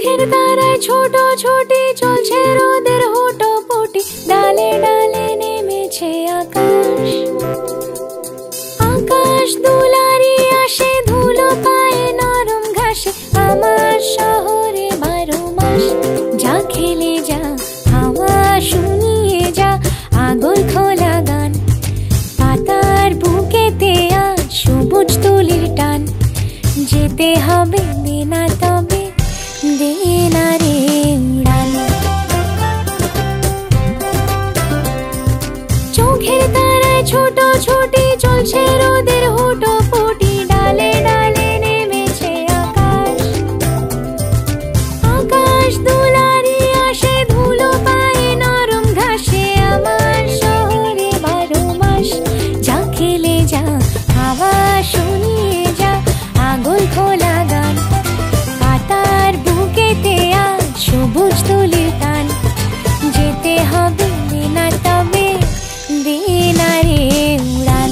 চোখের তারায় ছোট ছোটি চলছে রোদের হুটোপুটি, ডালে ডালে নেমেছে আকাশ। আকাশ দুলারি আসে, ধুলো পায়ে নরম ঘাসে। আমার শহরে 12 মাস। যা খেলে যা, হাওয়া শুনিয়ে যা, আগল খোলা গান। পাতার বুকেতে আজ সবুজ তুলির টান। যেতে হবে দেনা তবে দেনা রে উড়ান। চোখের তারায় ছোট ছোটি চলছে রোদের হুটোপুটি, ডালে ডালে নেমেছে আকাশ। আকাশ দুলারি আসে, ধুলো পায়ে নরম ঘাসে। আমার শহরে 12 মাস। যা খেলে যা, হাওয়া শুনিয়ে যা, আগল খোলা গান। পাতার বুকেতে আজ সবুজ তুলির টান। যেতে হবে দেনা তবে দেনা রে উড়ান।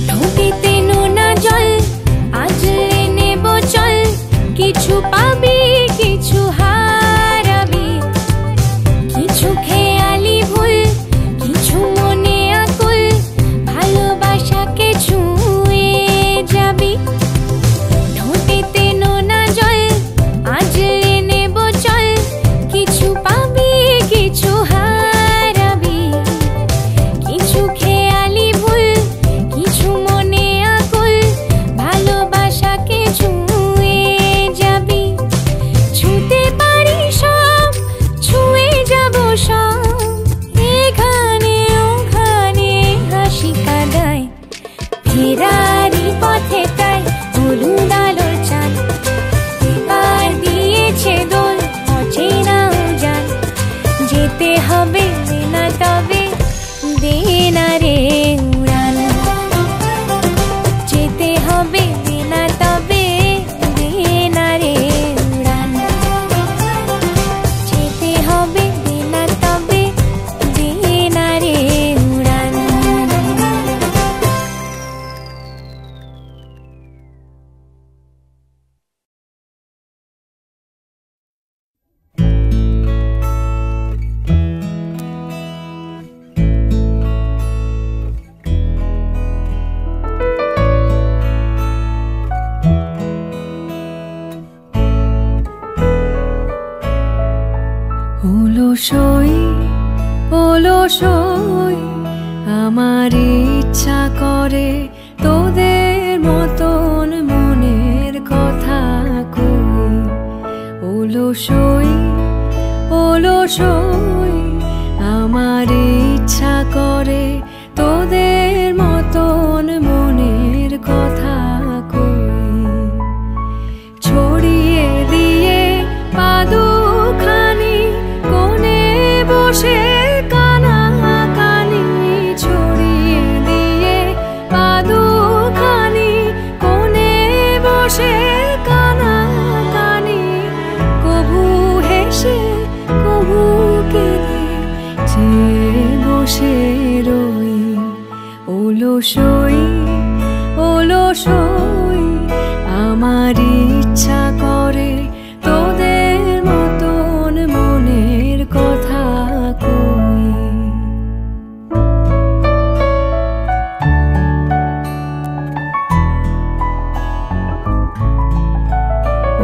ঢুকিতে নোনা জল, আজ নেব চল। কিছু পাবি কিছু হারাবি, কিছু খেয়ালি ভুল, কিছু মনে আকুল। ভালোবাসাকে ছুঁয়ে যাবি। ঠোঁটেতে নোনা জল, আজ নেব চল। কিছু পাবি কিছু হারাবি, কিছু খেয়ালি ভুল, কিছু মনে আকুল। ভালোবাসাকে ছুঁয়ে যাবি। ছুঁতে পারি সব, ছুঁয়ে যাব সব। এখানে ওখানে হাসি কাঁদায়, ফেরারি পথে তাই হলুদ আলোর চাঁদ। এবার দিয়েছে দোল অচেনা উজান। যেতে হবে দেনা তবে দেনা রে উড়ান। যেতে হবে দেনা তবে দেনা রে উড়ান। যেতে হবে দেনা তবে দেনা রে উড়ান। অলসই অলসই আমার ইচ্ছা করে তোদের মতন মনের কথা কই। অলসই অলসই আমার ইচ্ছা করে তোদের মতন মনের কথা কই। ছড়িয়ে দিয়ে পাদুখানি কোণে বসে কানাকানি। ছড়িয়ে দিয়ে পাদুখানি কোণে বসে কানাকানি। কভু হেসে কভু কেঁদে চেয়ে বসে রই। অলসই অলসই আমার ইচ্ছা করে তোদের মতন মনের কথা কই।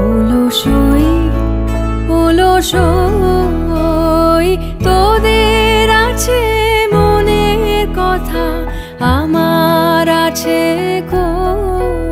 অলসই অলসই তোদের আছে মনের কথা, আমার আছে কই।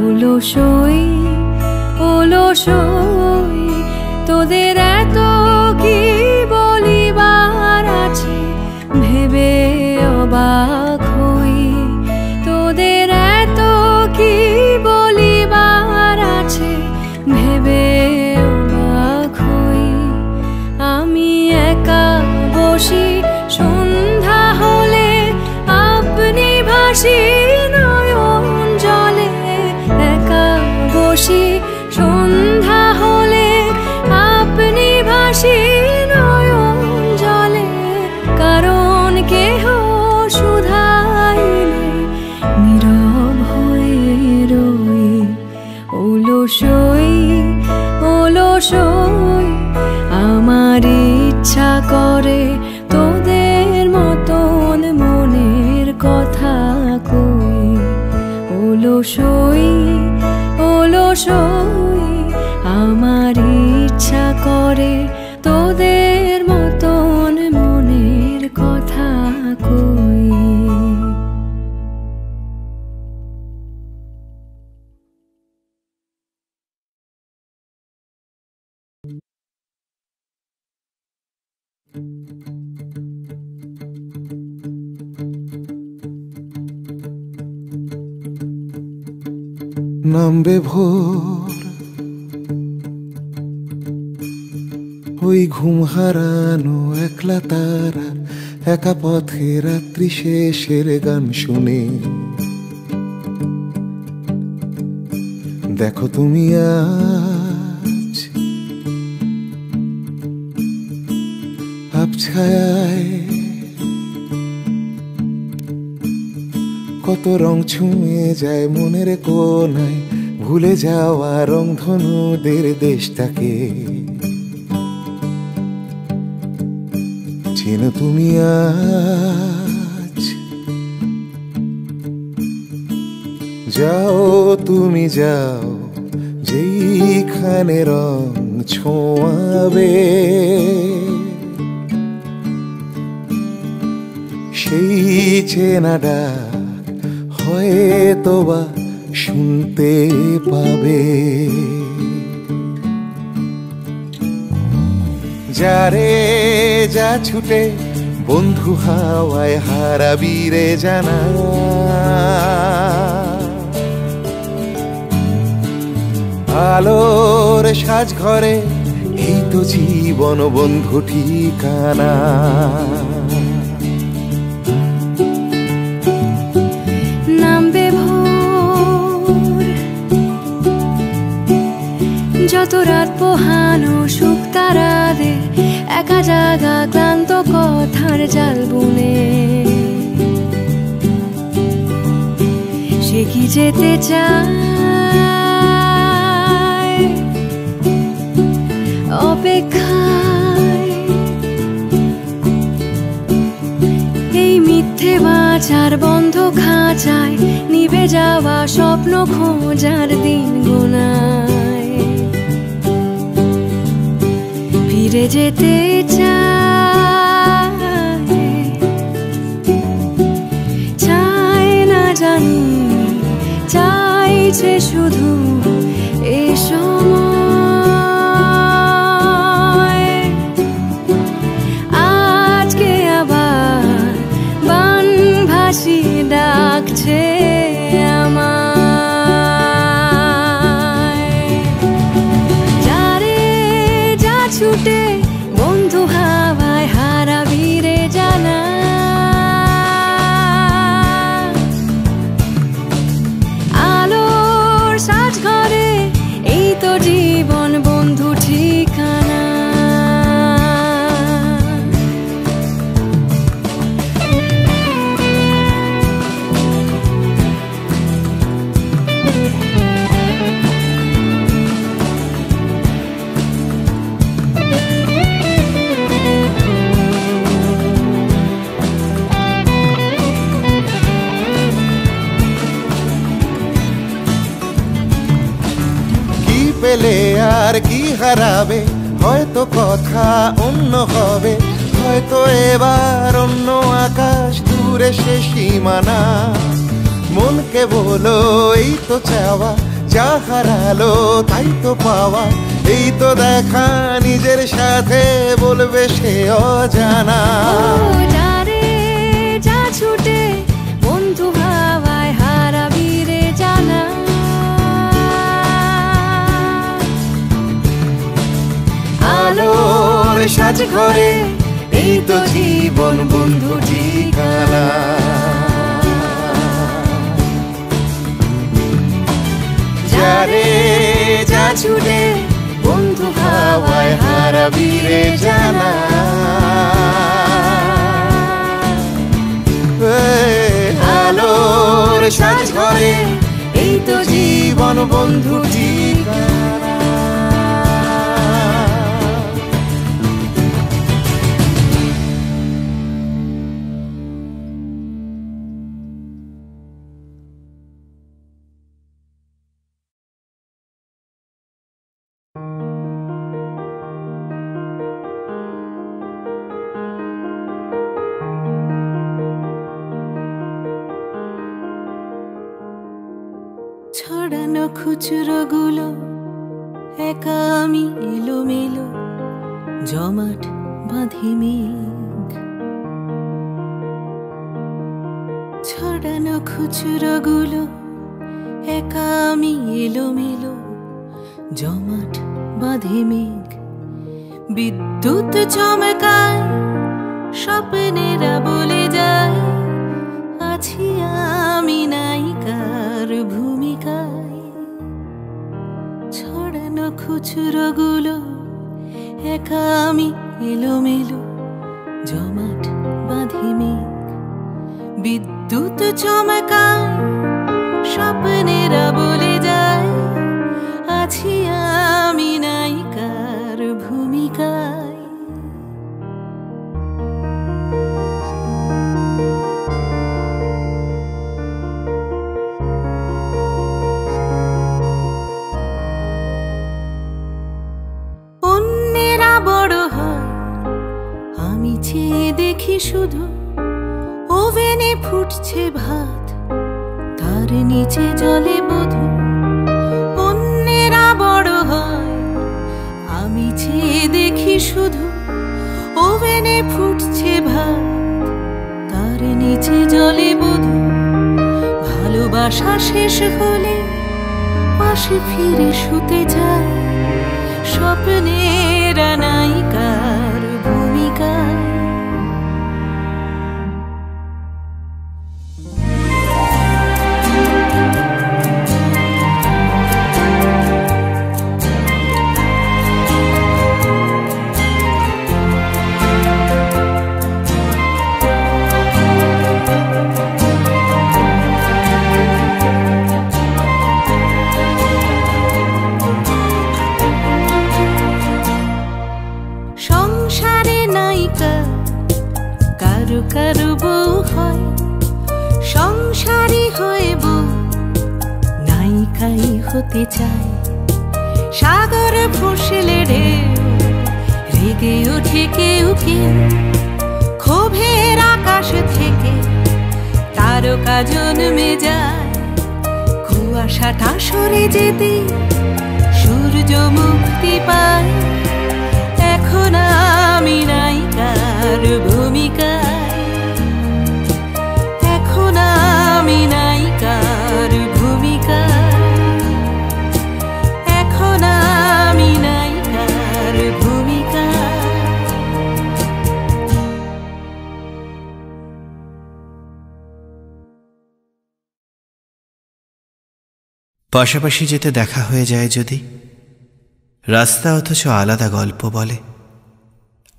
অলসই অলসই তোদের এত কি বলিবার আছে ভেবে অবাক হই, তোদের এত কি বলিবার আছে ভেবে অবাক হই। আমি একা বসি সন্ধ্যা হলে আপনি ভাসি নয়ন জলে, একা বসি সন্ধ্যা হলে আপনি ভাসি নয়ন জলে। কারণ কেহ শুধাইলে নীরব হয়ে রই, অলসই অলসই আমার ইচ্ছা করে তোদের মতন মনের কথা কই। অলসই অলসই আমার ইচ্ছা করে তোদের মতন মনের কথা কই। নামবে ভোর ওই ঘুম হারানো একলা তারা, একা পথে রাত্রি শেষের গান শুনে। দেখো তুমি আজ আবছায়ায় কত রং ছুঁয়ে যায় মনের কোনায়, ভুলে যাওয়া রংধনুদের দেশটাকে। চেনো তুমি আজ, যাও তুমি যাও যেইখানে রং ছোঁয়াবে, সেই চেনা ডাক হয়তো বা শুনতে পাবে। যারে যা ছুটে বন্ধু হাওয়ায় হারাবি রে জানা, আলোর সাজ ঘরে এই তো জীবন বন্ধু ঠিকানা। যত রাত পোহানো সুখ তারাদের একা জাগা ক্লান্ত কথার জাল বুনে, সে কি যেতে চায় অপেক্ষায়। এই মিথ্যে বাঁচার বন্ধ খাঁচায় নিভে যাওয়া স্বপ্ন খোঁজার দিন গোনায়। ফিরে যেতে চায় না জানি, চাইছে শুধু এ সময়। আজকে আবার বানভাসি ডাকছে আমায়। যারে যা ছুটে বন্ধু হাওয়ায় হারাবি রে জানা, আলোর সাজ ঘরে এই তো জীবন বন্ধু ঠিকানা। পেলে আর কি হারাবে, হয়তো কথা অন্য হবে, হয়তো এবার অন্য আকাশ দূরে সে সীমানা। মনকে বলো এই তো চাওয়া যা হারালো তাই তো পাওয়া, এই তো দেখা নিজের সাথে বলবে সে অজানা। যারে যা ছুটে বন্ধু হাওয়ায় হারাবি রে জানা। আলোর সাজ ঘরে এই তো জীবন বন্ধু ঠিকানা। যারে যা ছুটে বন্ধু হাওয়ায় হারাবি রে জানা। আলোর সাজ ঘরে এই তো জীবন বন্ধু ঠিকানা। ছড়ানো খুচরো গুলো একা আমি এলোমেলো জমাট বাঁধি মেঘ। ছড়ানো খুচরো গুলো একা আমি এলোমেলো জমাট বাঁধি মেঘ। বিদ্যুৎ চমকায় স্বপ্নেরা বলে যায় আছি আমি নায়িকার ভূমিকায়। ছড়ানো খুচরো গুলো একা আমি এলোমেলো জমাট বাঁধি মেঘ। বিদ্যুৎ চমকায় স্বপ্নেরা বলে যায় আছি আমি নায়িকার ভূমিকায়। অন্যেরা বড় হয় আমি চেয়ে দেখি শুধু ওভেনে ফুটছে ভাত তার নিচে জলে বধূ। অন্যেরা বড় হয় আমি চেয়ে দেখি শুধু ওভেনে ফুটছে ভাত তার নিচে জলে বধূ। ভালোবাসা শেষ হলে পাশে ফিরে শুতে যায় স্বপ্নেরা নায়িকার ভূমিকায়। সংসারে নায়িকা কারো কারো বউ হয়, সংসারী হয়ে বউ নায়িকাই হতে চায়। সাগর ফসলে ঢেউ রেগে ওঠে কেউ কেউ, ক্ষোভের আকাশ থেকে তারকা জন্মে যায়। কুয়াশাটা সরে যেতে সূর্য মুক্তি পায়। এখন আমি নায়িকার ভূমিকায়, এখন আমি নায়িকার ভূমিকায়, এখন আমি নায়িকার ভূমিকায়। পাশাপাশি যেতে দেখা হয়ে যায় যদি, রাস্তা অথচ আলাদা গল্প বলে।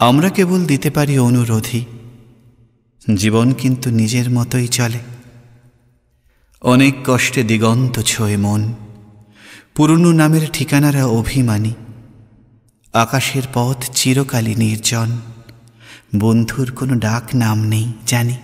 আমরা কেবল দিতে পারি অনুরোধই, জীবন কিন্তু নিজের মতোই চলে। অনেক কষ্টে দিগন্ত ছোঁয়ে মন, পুরনো নামের ঠিকানারা অভিমানী। আকাশের পথ চিরকালই নির্জন, বন্ধুর কোনো ডাক নাম নেই জানি।